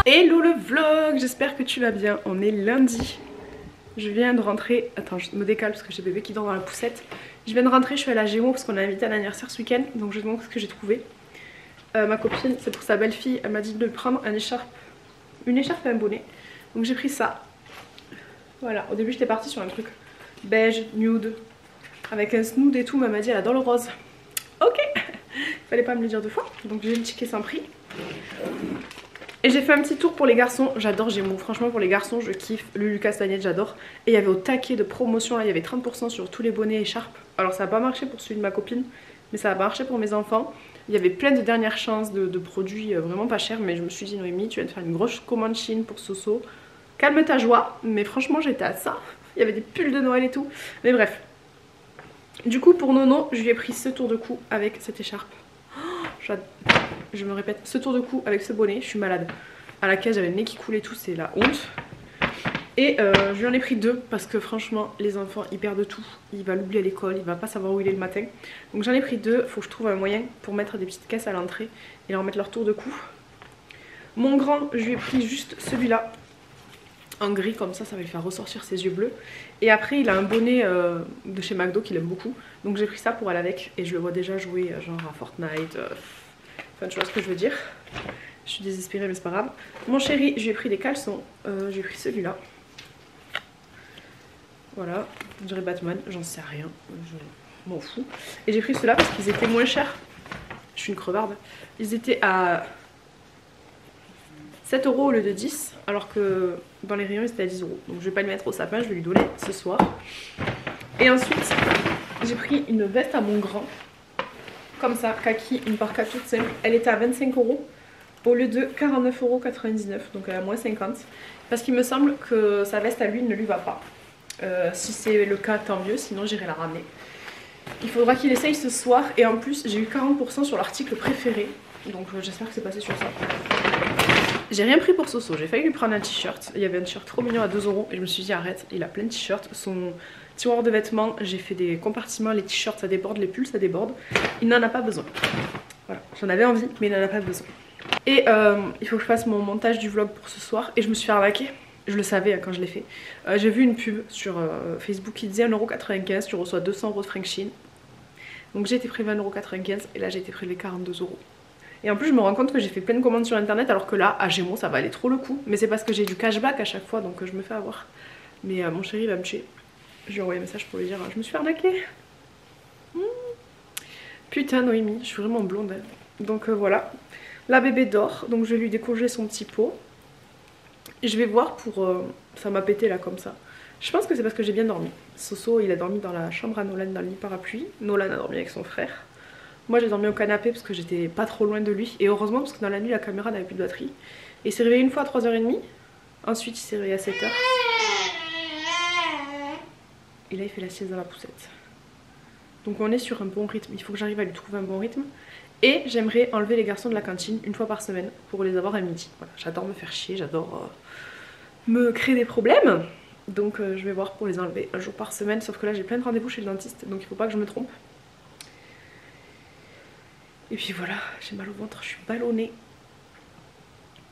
Hello le vlog, j'espère que tu vas bien. On est lundi. Je viens de rentrer. Attends, je me décale parce que j'ai bébé qui dort dans la poussette. Je viens de rentrer, je suis à la Gémeaux parce qu'on a invité à l'anniversaire ce week-end. Donc je te montre ce que j'ai trouvé. Ma copine, c'est pour sa belle-fille, elle m'a dit de prendre une écharpe et un bonnet. Donc j'ai pris ça. Voilà, au début j'étais partie sur un truc beige, nude, avec un snood et tout, mais elle m'a dit elle adore le rose. Ok, fallait pas me le dire deux fois. Donc j'ai le ticket sans prix. Et j'ai fait un petit tour pour les garçons. J'adore Gémeaux, franchement pour les garçons je kiffe. Lulu Castagnette j'adore. Et il y avait au taquet de promotion, là il y avait 30% sur tous les bonnets et écharpes. Alors ça n'a pas marché pour celui de ma copine, mais ça a marché pour mes enfants. Il y avait plein de dernières chances de produits vraiment pas chers. Mais je me suis dit Noémie, tu viens de faire une grosse commande Chine pour Soso. Calme ta joie. Mais franchement j'étais à ça. Il y avait des pulls de Noël et tout. Mais bref. Du coup pour Nono je lui ai pris ce tour de cou avec cette écharpe. Je me répète, ce tour de cou avec ce bonnet, je suis malade. À la caisse j'avais le nez qui coulait tout, c'est la honte. Et je lui en ai pris deux parce que franchement les enfants ils perdent tout. Il va l'oublier à l'école, il va pas savoir où il est le matin. Donc j'en ai pris deux, faut que je trouve un moyen pour mettre des petites caisses à l'entrée et leur mettre leur tour de cou. Mon grand, je lui ai pris juste celui-là en gris, comme ça va lui faire ressortir ses yeux bleus. Et après il a un bonnet de chez McDo qu'il aime beaucoup. Donc j'ai pris ça pour aller avec et je le vois déjà jouer genre à Fortnite. Enfin tu vois ce que je veux dire. Je suis désespérée mais c'est pas grave. Mon chéri, je lui ai pris des caleçons. Je lui ai pris celui-là. Voilà, je dirais Batman, j'en sais rien. Je m'en fous. Et j'ai pris ceux-là parce qu'ils étaient moins chers. Je suis une crevarde. Ils étaient à 7 € au lieu de 10, alors que dans les rayons ils étaient à 10 €. Donc je vais pas le mettre au sapin, je vais lui donner ce soir. Et ensuite j'ai pris une veste à mon grand, comme ça, kaki, une parka toute simple. Elle était à 25 € au lieu de 49,99 €, donc elle a moins 50. Parce qu'il me semble que sa veste à lui ne lui va pas. Si c'est le cas tant mieux, sinon j'irai la ramener. Il faudra qu'il essaye ce soir. Et en plus j'ai eu 40% sur l'article préféré. Donc j'espère que c'est passé sur ça. J'ai rien pris pour Soso, j'ai failli lui prendre un t-shirt. Il y avait un t-shirt trop mignon à 2 € et je me suis dit arrête, il a plein de t-shirts. Son tiroir de vêtements, j'ai fait des compartiments, les t-shirts ça déborde, les pulls ça déborde. Il n'en a pas besoin. Voilà, j'en avais envie mais il n'en a pas besoin. Et il faut que je fasse mon montage du vlog pour ce soir et je me suis fait arnaquer. Je le savais quand je l'ai fait. J'ai vu une pub sur Facebook qui disait 1,95 €, tu reçois 200 € de Frank Shein. Donc j'ai été prélevé 1,95 € et là j'ai été prélevé 42 €. Et en plus je me rends compte que j'ai fait plein de commandes sur internet alors que là à Gémeaux ça va aller trop le coup. Mais c'est parce que j'ai du cashback à chaque fois donc je me fais avoir. Mais mon chéri va me tuer. Je lui ai envoyé un message pour lui dire je me suis fait arnaquer. Putain Noémie, je suis vraiment blonde. Donc voilà. La bébé dort donc je vais lui décongeler son petit pot. Et je vais voir pour... ça m'a pété là comme ça. Je pense que c'est parce que j'ai bien dormi. Soso il a dormi dans la chambre à Nolan dans le lit parapluie. Nolan a dormi avec son frère. Moi j'ai dormi au canapé parce que j'étais pas trop loin de lui. Et heureusement parce que dans la nuit la caméra n'avait plus de batterie. Et il s'est réveillé une fois à 3h30. Ensuite il s'est réveillé à 7h. Et là il fait la sieste dans la poussette. Donc on est sur un bon rythme. Il faut que j'arrive à lui trouver un bon rythme. Et j'aimerais enlever les garçons de la cantine une fois par semaine pour les avoir à midi. Voilà, j'adore me faire chier, j'adore me créer des problèmes. Donc je vais voir pour les enlever un jour par semaine. Sauf que là j'ai plein de rendez-vous chez le dentiste. Donc il faut pas que je me trompe. Et puis voilà, j'ai mal au ventre, je suis ballonnée.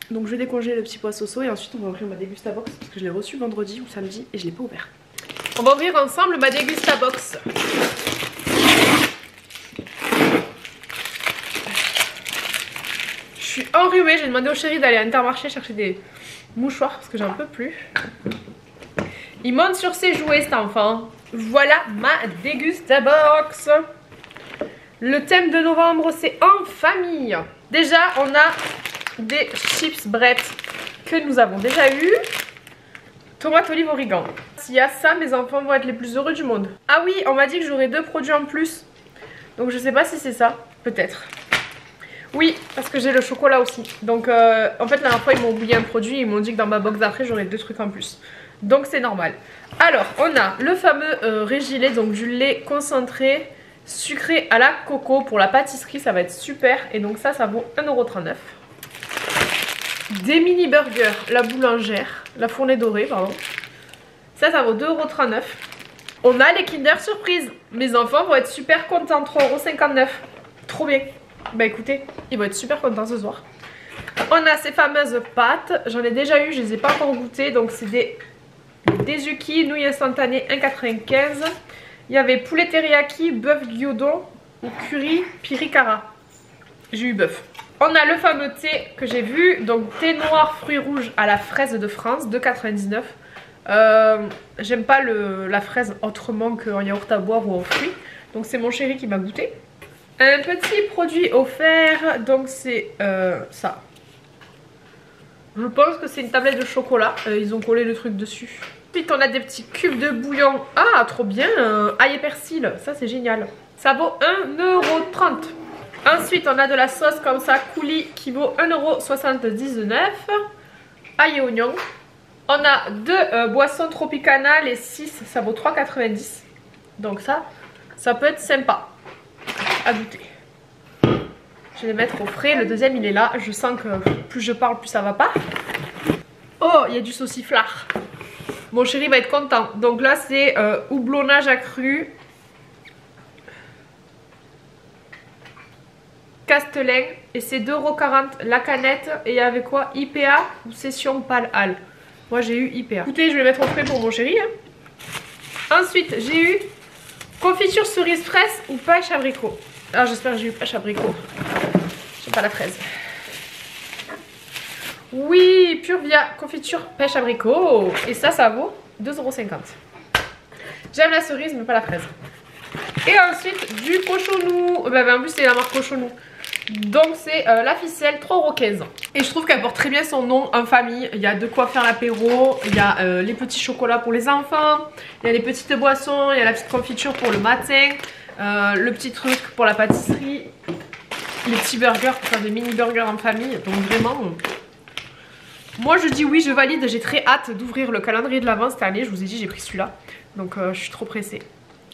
Donc je vais décongeler le petit pois Soso et ensuite on va ouvrir ma Dégustabox parce que je l'ai reçu vendredi ou samedi et je l'ai pas ouvert. On va ouvrir ensemble ma Dégustabox. Je suis enrhumée, j'ai demandé au chéri d'aller à Intermarché chercher des mouchoirs parce que j'en peux plus. Il monte sur ses jouets cet enfant. Voilà ma Dégustabox. Le thème de novembre c'est en famille. Déjà on a des chips Brett que nous avons déjà eu. Tomate, olive, origan. S'il y a ça mes enfants vont être les plus heureux du monde. Ah oui on m'a dit que j'aurais 2 produits en plus. Donc je sais pas si c'est ça, peut-être. Oui parce que j'ai le chocolat aussi. Donc en fait la dernière fois ils m'ont oublié un produit. Ils m'ont dit que dans ma box d'après j'aurais 2 trucs en plus. Donc c'est normal. Alors on a le fameux Régilet, donc du lait concentré sucré à la coco pour la pâtisserie, ça va être super. Et donc ça vaut 1,39 €. Des mini burgers, la boulangère, la fournée dorée pardon. Ça vaut 2,39 €. On a les Kinder Surprise. Mes enfants vont être super contents, 3,59 €. Trop bien. Bah écoutez, ils vont être super contents ce soir. On a ces fameuses pâtes, j'en ai déjà eu, je les ai pas encore goûtées, donc c'est des Uki, nouilles instantanées 1,95. Il y avait poulet teriyaki, bœuf gyudon ou curry pirikara. J'ai eu bœuf. On a le fameux thé que j'ai vu, donc thé noir fruits rouges à la fraise de France, 2,99. J'aime pas la fraise autrement qu'en yaourt à boire ou en fruits, donc c'est mon chéri qui m'a goûté. Un petit produit offert, donc c'est ça. Je pense que c'est une tablette de chocolat, ils ont collé le truc dessus. Ensuite on a des petits cubes de bouillon, ah trop bien, ail et persil, ça c'est génial. Ça vaut 1,30 €. Ensuite on a de la sauce comme ça, coulis, qui vaut 1,79 €. Ail et oignon. On a 2 boissons Tropicana, les 6 ça vaut 3,90 €. Donc ça peut être sympa à goûter. Je vais les mettre au frais, le deuxième il est là, je sens que plus je parle plus ça va pas. Oh, il y a du sauciflard. Mon chéri va être content. Donc là c'est houblonnage accru, Castelin, et c'est 2,40 € la canette. Et il y avait quoi, IPA ou session Pale Hall. Moi j'ai eu IPA. Écoutez, je vais les mettre au frais pour mon chéri. Ensuite j'ai eu confiture cerise fraise ou pêche abricot. Ah, j'espère que j'ai eu pêche abricot. J'aime pas la fraise. Oui, Purvia confiture pêche abricot. Et ça vaut 2,50 €. J'aime la cerise mais pas la fraise. Et ensuite du cochonou. En plus c'est la marque cochonou. Donc c'est la ficelle, 3,15 €. Et je trouve qu'elle porte très bien son nom en famille. Il y a de quoi faire l'apéro. Il y a les petits chocolats pour les enfants. Il y a les petites boissons. Il y a la petite confiture pour le matin. Le petit truc pour la pâtisserie. Les petits burgers pour faire des mini burgers en famille. Donc vraiment, moi je dis oui, je valide. J'ai très hâte d'ouvrir le calendrier de l'avant cette année. Je vous ai dit, j'ai pris celui-là. Donc je suis trop pressée.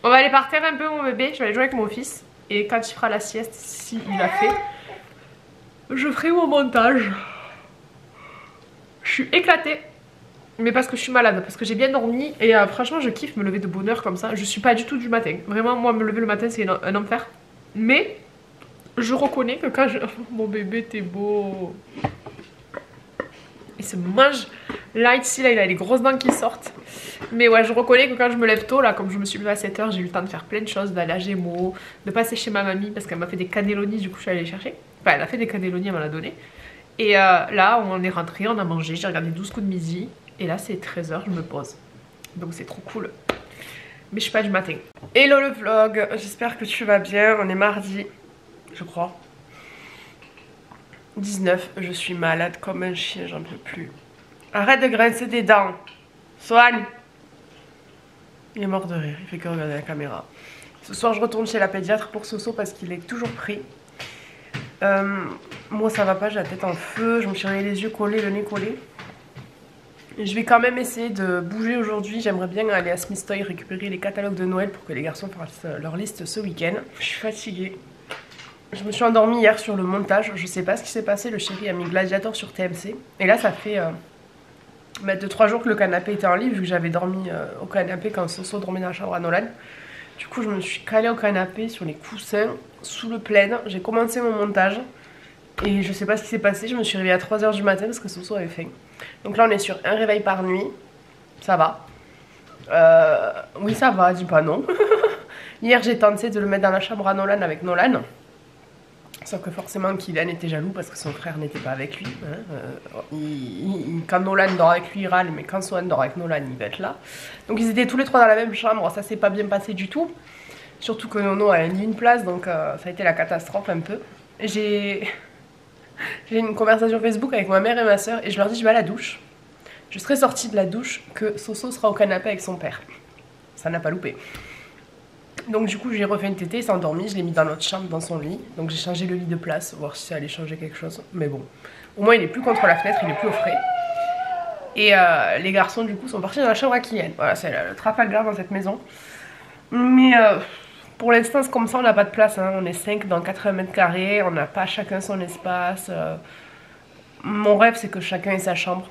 On va aller par terre un peu mon bébé. Je vais aller jouer avec mon fils. Et quand il fera la sieste, si il a fait, je ferai mon montage. Je suis éclatée. Mais parce que je suis malade, parce que j'ai bien dormi. Et franchement je kiffe me lever de bonne heure comme ça. Je suis pas du tout du matin. Vraiment moi me lever le matin c'est un enfer. Mais je reconnais que quand je... Mon bébé t'es beau. Il se mange. Là ici là il a les grosses dents qui sortent. Mais ouais, je reconnais que quand je me lève tôt là, comme je me suis levée à 7 h, j'ai eu le temps de faire plein de choses, d'aller à Gémeaux, de passer chez ma mamie parce qu'elle m'a fait des cannellonis, du coup je suis allée les chercher. Enfin elle a fait des cannellonis, elle m'en a donné. Et là on est rentré, on a mangé, j'ai regardé 12 coups de midi. Et là c'est 13 h, je me pose. Donc c'est trop cool. Mais je suis pas du matin. Hello le vlog, j'espère que tu vas bien. On est mardi, je crois. 19, je suis malade comme un chien, j'en peux plus. Arrête de grincer des dents. Swan. Il est mort de rire, il fait que regarder la caméra. Ce soir je retourne chez la pédiatre pour Soso parce qu'il est toujours pris. Moi ça va pas, j'ai la tête en feu, je me suis les yeux collés, le nez collé. Je vais quand même essayer de bouger aujourd'hui. J'aimerais bien aller à Smith Toy récupérer les catalogues de Noël pour que les garçons fassent leur liste ce week-end. Je suis fatiguée. Je me suis endormie hier sur le montage. Je sais pas ce qui s'est passé. Le chéri a mis Gladiator sur TMC. Et là ça fait 2-3 jours que le canapé était en lit, vu que j'avais dormi au canapé quand Soso dormait dans la chambre à Nolan. Du coup je me suis calée au canapé sur les coussins sous le plaid. J'ai commencé mon montage. Et je sais pas ce qui s'est passé. Je me suis réveillée à 3 h du matin parce que Soso avait faim. Donc là on est sur un réveil par nuit. Ça va. Oui ça va, dis pas non. Hier j'ai tenté de le mettre dans la chambre à Nolan avec Nolan. Sauf que forcément Kylian était jaloux parce que son frère n'était pas avec lui. Quand Nolan dort avec lui il râle, mais quand Swan dort avec Nolan il va être là. Donc ils étaient tous les trois dans la même chambre, ça s'est pas bien passé du tout. Surtout que Nono a une place, donc ça a été la catastrophe un peu. J'ai une conversation Facebook avec ma mère et ma soeur et je leur dis je vais à la douche. Je serai sortie de la douche que Soso sera au canapé avec son père. Ça n'a pas loupé. Donc du coup j'ai refait une tétée, il s'est endormi, je l'ai mis dans notre chambre, dans son lit. Donc j'ai changé le lit de place, voir si ça allait changer quelque chose. Mais bon, au moins il est plus contre la fenêtre, il est plus au frais. Et les garçons du coup sont partis dans la chambre à Kylian. Voilà, c'est le Trafalgar dans cette maison. Mais pour l'instant c'est comme ça, on n'a pas de place, hein. On est 5 dans 80 mètres carrés, on n'a pas chacun son espace. Mon rêve c'est que chacun ait sa chambre.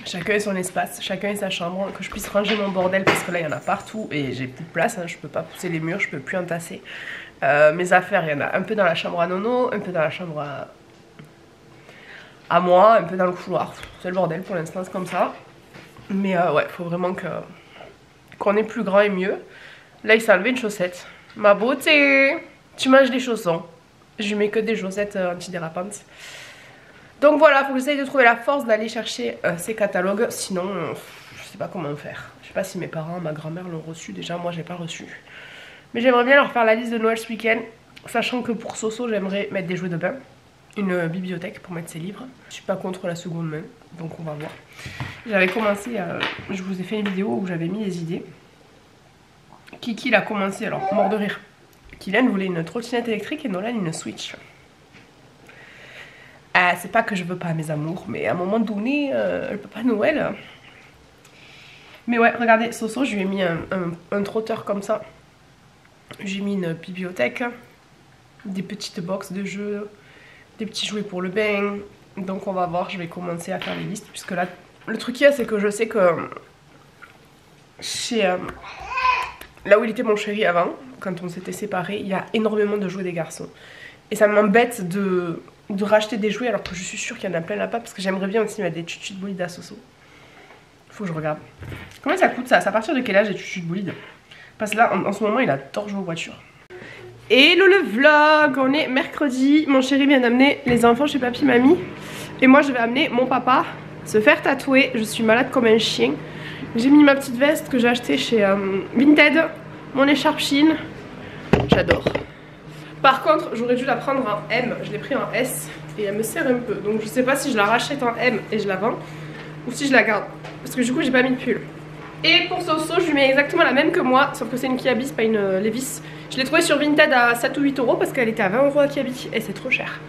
Chacun ait son espace, chacun ait sa chambre, que je puisse ranger mon bordel parce que là il y en a partout et j'ai plus de place, hein, je peux pas pousser les murs, je peux plus entasser. Mes affaires, il y en a un peu dans la chambre à Nono, un peu dans la chambre à moi, un peu dans le couloir. C'est le bordel pour l'instant, c'est comme ça. Mais ouais, faut vraiment qu'on ait plus grand et mieux. Là, il s'est enlevé une chaussette. Ma beauté! Tu manges des chaussons. Je lui mets que des chaussettes antidérapantes. Donc voilà, faut que j'essaye de trouver la force d'aller chercher ces catalogues. Sinon, je sais pas comment faire. Je sais pas si mes parents, ma grand-mère l'ont reçu déjà. Moi, j'ai pas reçu. Mais j'aimerais bien leur faire la liste de Noël ce week-end. Sachant que pour Soso, j'aimerais mettre des jouets de bain. Une bibliothèque pour mettre ses livres. Je suis pas contre la seconde main. Donc on va voir. J'avais commencé, je vous ai fait une vidéo où j'avais mis les idées. Kiki l'a commencé, alors mort de rire. Kylian voulait une trottinette électrique et Nolan une Switch. C'est pas que je veux pas mes amours, mais à un moment donné, elle peut pas Noël. Mais ouais, regardez, Soso, je lui ai mis un trotteur comme ça. J'ai mis une bibliothèque, des petites boxes de jeux, des petits jouets pour le bain. Donc on va voir, je vais commencer à faire les listes. Puisque là, le truc qu'il y a, c'est que je sais que chez là où il était mon chéri avant, quand on s'était séparés, il y a énormément de jouets des garçons. Et ça m'embête de racheter des jouets alors que je suis sûre qu'il y en a plein là-bas. Parce que j'aimerais bien aussi mettre des tutus de bolide à Soso. Faut que je regarde. Combien ça coûte ça? C'est à partir de quel âge les tutus de bolide? Parce que là, en ce moment, il adore jouer aux voitures. Hello le vlog, on est mercredi, mon chéri vient d'amener les enfants chez papy mamie et moi je vais amener mon papa se faire tatouer. Je suis malade comme un chien. J'ai mis ma petite veste que j'ai achetée chez Vinted, mon écharpe Chine, j'adore. Par contre j'aurais dû la prendre en M, je l'ai pris en S et elle me serre un peu. Donc je sais pas si je la rachète en M et je la vends ou si je la garde parce que du coup j'ai pas mis de pull. Et pour Soso, je lui mets exactement la même que moi, sauf que c'est une Kiabi, c'est pas une Levi's. Je l'ai trouvée sur Vinted à 7 ou 8 euros parce qu'elle était à 20 € à Kiabi et c'est trop cher.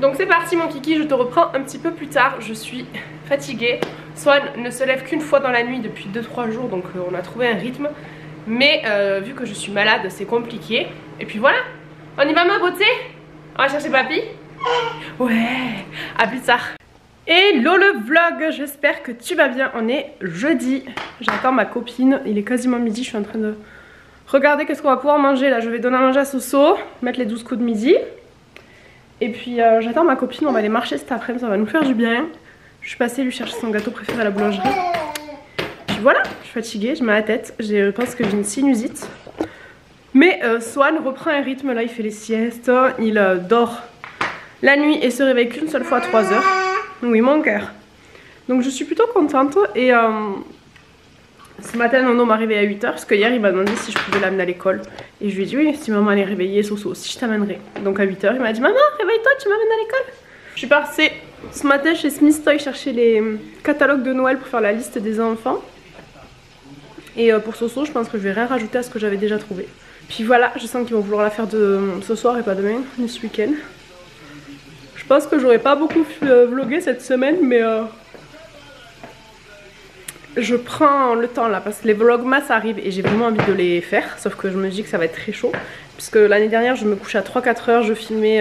Donc c'est parti mon kiki, je te reprends un petit peu plus tard, je suis fatiguée. Swan ne se lève qu'une fois dans la nuit depuis 2-3 jours, donc on a trouvé un rythme. Mais vu que je suis malade, c'est compliqué. Et puis voilà, on y va ma beauté? On va chercher papy? Ouais, à plus tard. Hello le vlog, j'espère que tu vas bien, on est jeudi. J'attends ma copine, il est quasiment midi, je suis en train de regarder qu'est-ce qu'on va pouvoir manger. Là je vais donner à manger à Soso, mettre les 12 coups de midi. Et puis j'attends ma copine, on va aller marcher cet après-midi, ça va nous faire du bien. Je suis passée lui chercher son gâteau préféré à la boulangerie. Puis voilà, je suis fatiguée, je mets la tête, je pense que j'ai une sinusite. Mais Swan reprend un rythme, là il fait les siestes, il dort la nuit et se réveille qu'une seule fois à 3 h. Oui mon cœur. Donc je suis plutôt contente et ce matin Nono m'a réveillée à 8 h parce que hier il m'a demandé si je pouvais l'amener à l'école. Et je lui ai dit oui si maman allait réveiller Soso aussi je t'amènerai. Donc à 8 h il m'a dit maman réveille-toi tu m'amènes à l'école. Je suis partie ce matin chez Smith Toy chercher les catalogues de Noël pour faire la liste des enfants. Et pour Soso je pense que je vais rien rajouter à ce que j'avais déjà trouvé. Puis voilà je sens qu'ils vont vouloir la faire de ce soir et pas demain, ni ce week-end. Je pense que j'aurais pas beaucoup vlogué cette semaine mais je prends le temps là parce que les vlogmas arrivent et j'ai vraiment envie de les faire. Sauf que je me dis que ça va être très chaud. Puisque l'année dernière je me couchais à 3-4 h, je filmais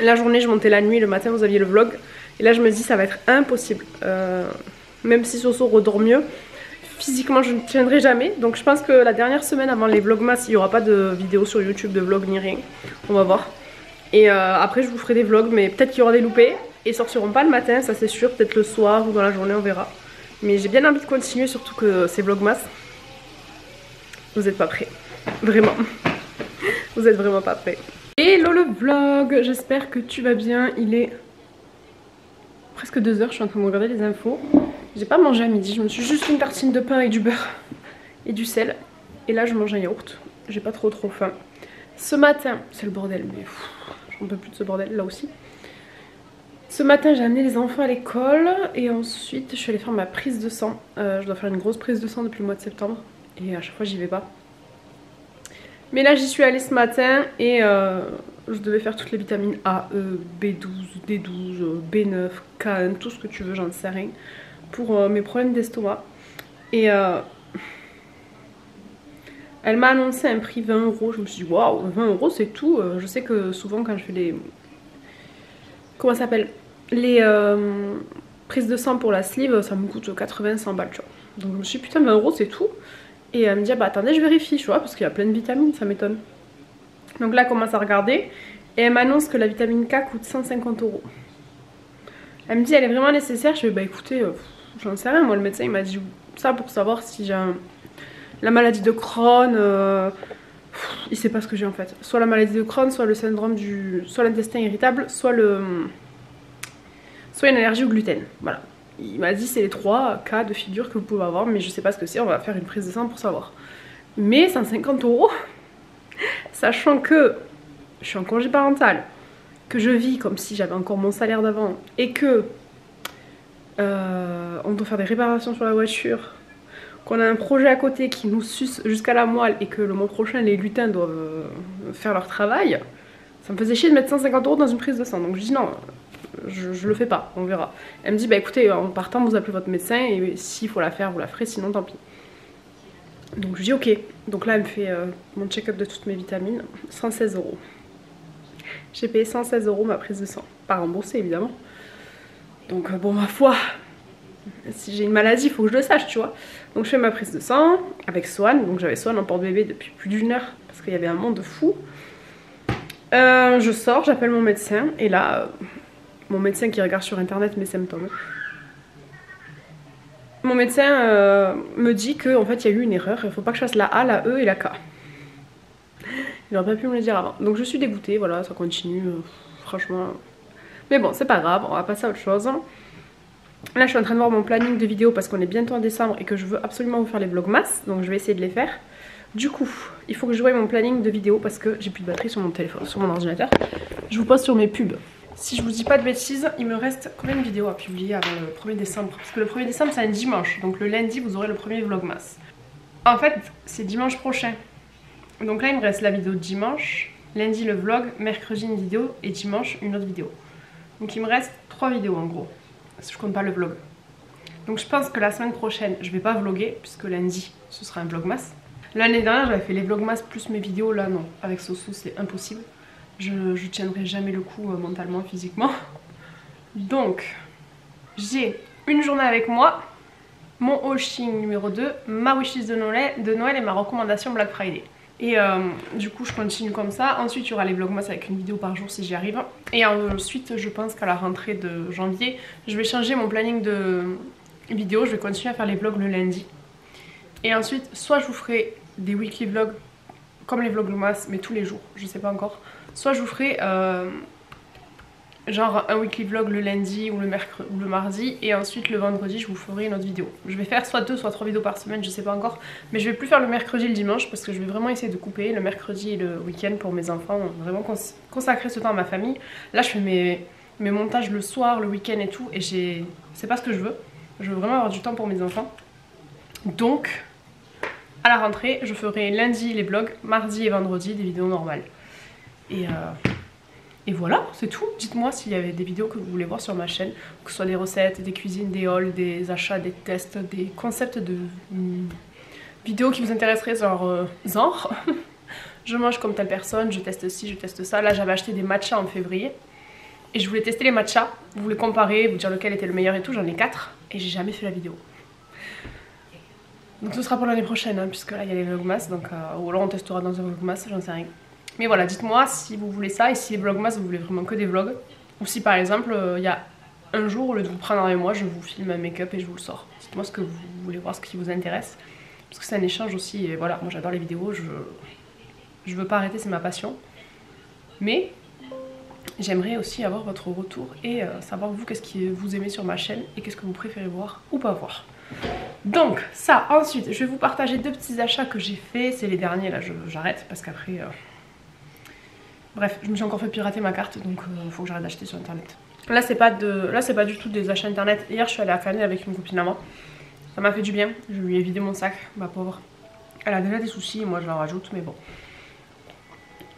la journée, je montais la nuit, le matin vous aviez le vlog. Et là je me dis ça va être impossible. Même si Soso redort mieux, physiquement je ne tiendrai jamais. Donc je pense que la dernière semaine avant les vlogmas il n'y aura pas de vidéo sur YouTube, de vlog ni rien. On va voir. Et après je vous ferai des vlogs mais peut-être qu'il y aura des loupés. Et ils sortiront pas le matin ça c'est sûr, peut-être le soir ou dans la journée on verra. Mais j'ai bien envie de continuer surtout que c'est vlogmas. Vous êtes pas prêts, vraiment. Vous êtes vraiment pas prêts. Hello le vlog, j'espère que tu vas bien. Il est presque 2 h, je suis en train de regarder les infos. J'ai pas mangé à midi, je me suis juste fait une tartine de pain avec du beurre et du sel. Et là je mange un yaourt, j'ai pas trop faim. Ce matin, c'est le bordel mais j'en peux plus de ce bordel là aussi. Ce matin j'ai amené les enfants à l'école et ensuite je suis allée faire ma prise de sang. Je dois faire une grosse prise de sang depuis le mois de septembre et à chaque fois j'y vais pas. Mais là j'y suis allée ce matin et je devais faire toutes les vitamines A, E, B12, D12, B9, K1, tout ce que tu veux, j'en sais rien. Pour mes problèmes d'estomac. Et elle m'a annoncé un prix 20 €. Je me suis dit waouh 20 € c'est tout. Je sais que souvent quand je fais les... Comment ça s'appelle? Les prises de sang pour la sleeve ça me coûte 80-100 balles tu vois. Donc je me suis dit putain 20 € c'est tout. Et elle me dit ah bah attendez je vérifie tu vois parce qu'il y a plein de vitamines ça m'étonne. Donc là elle commence à regarder et elle m'annonce que la vitamine K coûte 150 €. Elle me dit elle est vraiment nécessaire. Je fais bah écoutez, j'en sais rien. Moi le médecin il m'a dit ça pour savoir si j'ai la maladie de Crohn. Il sait pas ce que j'ai en fait. Soit la maladie de Crohn, soit le syndrome soit l'intestin irritable, soit une allergie au gluten. Voilà. Il m'a dit c'est les 3 cas de figure que vous pouvez avoir, mais je sais pas ce que c'est. On va faire une prise de sang pour savoir. Mais 150 €, sachant que je suis en congé parental, que je vis comme si j'avais encore mon salaire d'avant et que on doit faire des réparations sur la voiture, qu'on a un projet à côté qui nous suce jusqu'à la moelle et que le mois prochain les lutins doivent faire leur travail, ça me faisait chier de mettre 150 € dans une prise de sang. Donc je dis non, je le fais pas, on verra. Elle me dit bah écoutez, en partant vous appelez votre médecin et s'il faut la faire vous la ferez, sinon tant pis. Donc je dis ok. Donc là elle me fait mon check-up de toutes mes vitamines, 116 €. J'ai payé 116 € ma prise de sang, pas remboursée évidemment. Donc bon ma foi, si j'ai une maladie il faut que je le sache tu vois. Donc je fais ma prise de sang avec Swan, donc j'avais Swan en porte-bébé depuis plus d'1 heure parce qu'il y avait un monde fou. Je sors, j'appelle mon médecin et là, mon médecin qui regarde sur internet mes symptômes. Mon médecin me dit qu'en fait il y a eu une erreur, il faut pas que je fasse la A, la E et la K. Il aurait pas pu me le dire avant. Donc je suis dégoûtée, voilà, ça continue, franchement. Mais bon, c'est pas grave, on va passer à autre chose. Là je suis en train de voir mon planning de vidéos parce qu'on est bientôt en décembre et que je veux absolument vous faire les vlogmas, donc je vais essayer de les faire. Du coup, il faut que je voie mon planning de vidéos parce que j'ai plus de batterie sur mon téléphone, sur mon ordinateur. Je vous pose sur mes pubs. Si je vous dis pas de bêtises, il me reste combien de vidéos à publier avant le 1er décembre? Parce que le 1er décembre c'est un dimanche, donc le lundi vous aurez le premier vlogmas. En fait, c'est dimanche prochain. Donc là il me reste la vidéo de dimanche, lundi le vlog, mercredi une vidéo et dimanche une autre vidéo. Donc il me reste 3 vidéos en gros, si je compte pas le vlog. Donc je pense que la semaine prochaine je vais pas vlogger puisque lundi ce sera un vlogmas. L'année dernière j'avais fait les vlogmas plus mes vidéos, là non, avec Soso c'est impossible. Je tiendrai jamais le coup mentalement, physiquement. Donc j'ai une journée avec moi, mon hauling numéro 2, ma wishlist de Noël et ma recommandation Black Friday. Et du coup je continue comme ça. Ensuite il y aura les vlogmas avec une vidéo par jour si j'y arrive. Et ensuite je pense qu'à la rentrée de janvier je vais changer mon planning de vidéos. Je vais continuer à faire les vlogs le lundi. Et ensuite soit je vous ferai des weekly vlogs comme les vlogmas mais tous les jours, je sais pas encore. Soit je vous ferai genre un weekly vlog le lundi ou le mardi et ensuite le vendredi je vous ferai une autre vidéo. Je vais faire soit 2 soit 3 vidéos par semaine, je sais pas encore, mais je vais plus faire le mercredi et le dimanche parce que je vais vraiment essayer de couper le mercredi et le week-end pour mes enfants, vraiment consacrer ce temps à ma famille. Là je fais mes montages le soir, le week-end et tout et c'est pas ce que je veux. Je veux vraiment avoir du temps pour mes enfants. Donc à la rentrée je ferai lundi les vlogs, mardi et vendredi des vidéos normales. Et voilà, c'est tout. Dites-moi s'il y avait des vidéos que vous voulez voir sur ma chaîne, que ce soit des recettes, des cuisines, des hauls, des achats, des tests, des concepts de vidéos qui vous intéresseraient, genre je mange comme telle personne, je teste ci, je teste ça. Là j'avais acheté des matchas en février et je voulais tester les matchas, vous les comparer, vous dire lequel était le meilleur et tout. J'en ai 4 et j'ai jamais fait la vidéo. Donc ce sera pour l'année prochaine, hein, puisque là il y a les vlogmas, donc ou alors on testera dans un vlogmas, j'en sais rien. Mais voilà, dites-moi si vous voulez ça et si les vlogmas vous voulez vraiment que des vlogs. Ou si par exemple il y a un jour, au lieu de vous prendre avec moi, je vous filme un make-up et je vous le sors. Dites-moi ce que vous voulez voir, ce qui vous intéresse. Parce que c'est un échange aussi et voilà, moi j'adore les vidéos, je veux pas arrêter, c'est ma passion. Mais j'aimerais aussi avoir votre retour et savoir vous qu'est-ce que vous aimez sur ma chaîne et qu'est-ce que vous préférez voir ou pas voir. Donc ça, ensuite je vais vous partager 2 petits achats que j'ai fait. C'est les derniers là, j'arrête parce qu'après... Bref, je me suis encore fait pirater ma carte donc faut que j'arrête d'acheter sur internet. Là c'est pas du tout des achats internet. Hier je suis allée à Cannes avec une copine à moi. Ça m'a fait du bien, je lui ai vidé mon sac, ma pauvre. Elle a déjà des soucis, moi je leur rajoute mais bon.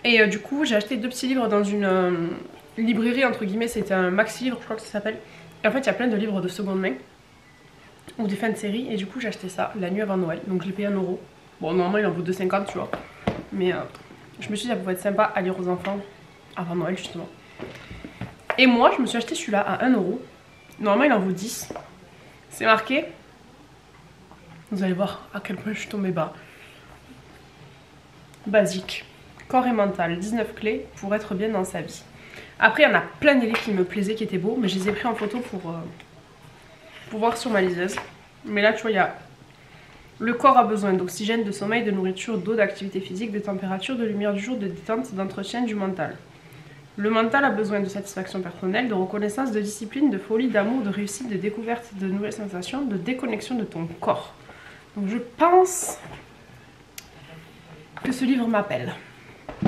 Et du coup j'ai acheté 2 petits livres dans une librairie entre guillemets, c'était un maxi livre je crois que ça s'appelle. Et en fait il y a plein de livres de seconde main ou des fins de série et du coup j'ai acheté ça la nuit avant Noël. Donc je l'ai payé 1 €. Bon normalement il en vaut 2,50 tu vois. Mais je me suis dit ça pouvait être sympa à lire aux enfants avant Noël justement. Et moi je me suis acheté celui-là à 1 €. Normalement il en vaut 10. C'est marqué. Vous allez voir à quel point je suis tombée bas. Basique. Corps et mental, 19 clés pour être bien dans sa vie. Après il y en a plein des livres qui me plaisaient, qui étaient beaux, mais je les ai pris en photo pour voir sur ma liseuse. Mais là tu vois il y a le corps a besoin d'oxygène, de sommeil, de nourriture, d'eau, d'activité physique, de température, de lumière du jour, de détente, d'entretien du mental. Le mental a besoin de satisfaction personnelle, de reconnaissance, de discipline, de folie, d'amour, de réussite, de découverte, de nouvelles sensations, de déconnexion de ton corps. Donc je pense que ce livre m'appelle.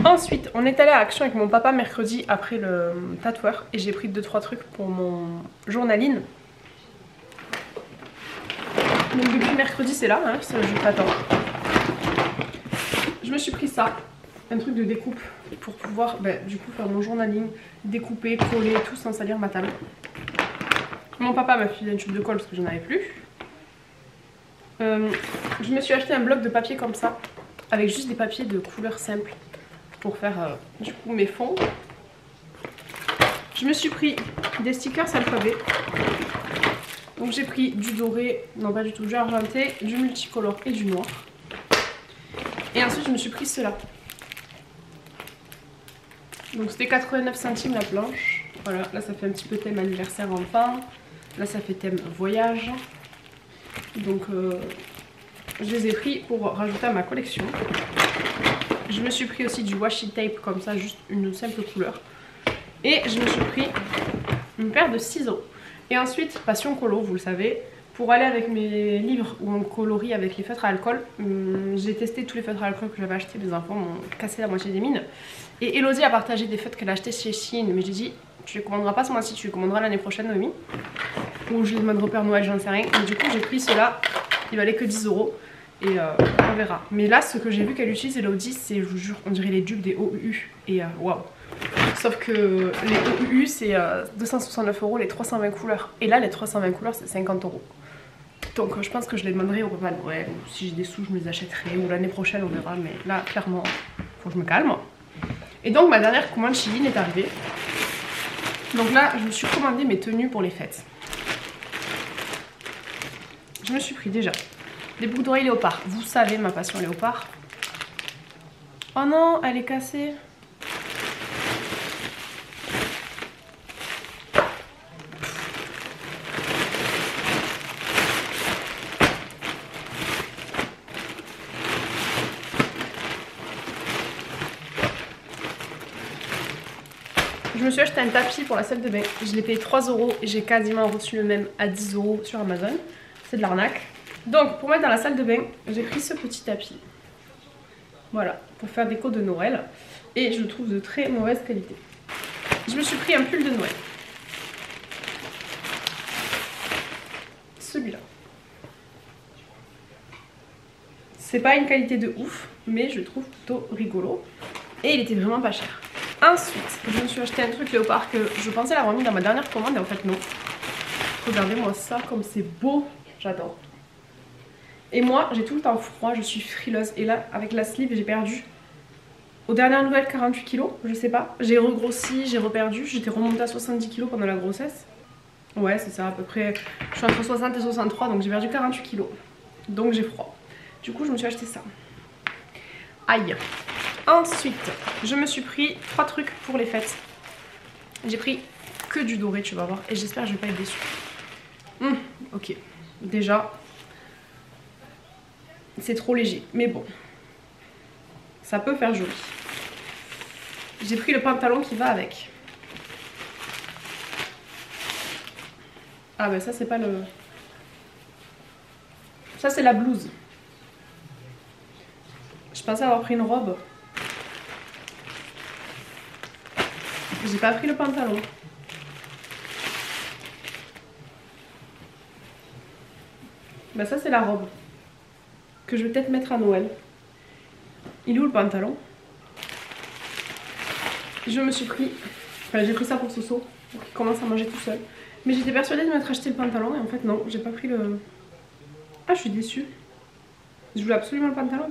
Ensuite, on est allé à Action avec mon papa mercredi après le tatoueur et j'ai pris 2-3 trucs pour mon journaling. Donc depuis mercredi c'est là, hein, c'est le jour t'attends. Je me suis pris ça, un truc de découpe pour pouvoir du coup faire mon journaling, découper, coller, tout sans salir ma table. Mon papa m'a filé une tube de colle parce que j'en avais plus. Je me suis acheté un bloc de papier comme ça, avec juste des papiers de couleur simple pour faire du coup mes fonds. Je me suis pris des stickers alphabet. Donc j'ai pris du doré, non pas du tout, du argenté, du multicolore et du noir. Et ensuite je me suis pris cela. Donc c'était 89 centimes la planche. Voilà, là ça fait un petit peu thème anniversaire enfin. Là ça fait thème voyage. Donc je les ai pris pour rajouter à ma collection. Je me suis pris aussi du washi tape comme ça, juste une simple couleur. Et je me suis pris une paire de ciseaux. Et ensuite, passion colo, vous le savez, pour aller avec mes livres où on colorie avec les feutres à alcool, j'ai testé tous les feutres à alcool que j'avais achetés, mes enfants m'ont cassé la moitié des mines. Et Elodie a partagé des feutres qu'elle a achetés chez Shein, mais j'ai dit, tu les commanderas pas ce mois-ci, tu les commanderas l'année prochaine, Noémie. Ou je les demanderai au Père Noël, j'en sais rien. Et du coup, j'ai pris ceux-là, il valait que 10 € et on verra. Mais là, ce que j'ai vu qu'elle utilise, Elodie, c'est, je vous jure, on dirait les dupes des OUU. Et waouh! Sauf que les OUU c'est 269 € les 320 couleurs. Et là les 320 couleurs c'est 50 €. Donc je pense que je les demanderai au repas de Noël. Ou si j'ai des sous je me les achèterai. Ou l'année prochaine on verra. Mais là clairement faut que je me calme. Et donc ma dernière commande Shein est arrivée. Donc là je me suis commandé mes tenues pour les fêtes. Je me suis pris déjà des boucles d'oreilles léopard. Vous savez ma passion léopard. Oh non elle est cassée. Je me suis acheté un tapis pour la salle de bain. Je l'ai payé 3 € et j'ai quasiment reçu le même à 10 € sur Amazon. C'est de l'arnaque. Donc pour mettre dans la salle de bain, j'ai pris ce petit tapis. Voilà, pour faire déco de Noël. Et je le trouve de très mauvaise qualité. Je me suis pris un pull de Noël. Celui-là. C'est pas une qualité de ouf, mais je le trouve plutôt rigolo. Et il était vraiment pas cher. Ensuite, je me suis acheté un truc léopard que je pensais l'avoir mis dans ma dernière commande et en fait non. Regardez-moi ça comme c'est beau, j'adore. Et moi j'ai tout le temps froid, je suis frileuse et là avec la sleeve j'ai perdu aux dernières nouvelles 48 kg, je sais pas. J'ai regrossi, j'ai reperdu, j'étais remontée à 70 kg pendant la grossesse. Ouais c'est ça à peu près, je suis entre 60 et 63 donc j'ai perdu 48 kg. Donc j'ai froid. Du coup je me suis acheté ça. Aïe. Ensuite, je me suis pris 3 trucs pour les fêtes. J'ai pris que du doré, tu vas voir. Et j'espère que je vais pas être déçue. Ok. Déjà, c'est trop léger. Mais bon, ça peut faire joli. J'ai pris le pantalon qui va avec. Ah bah ça c'est pas le... Ça c'est la blouse. Je pensais avoir pris une robe. J'ai pas pris le pantalon. Bah ça c'est la robe. Que je vais peut-être mettre à Noël. Il est où le pantalon? Je me suis pris... Enfin j'ai pris ça pour Soso. Pour qu'il commence à manger tout seul. Mais j'étais persuadée de m'être acheté le pantalon et en fait non, j'ai pas pris le... Ah je suis déçue. Je voulais absolument le pantalon.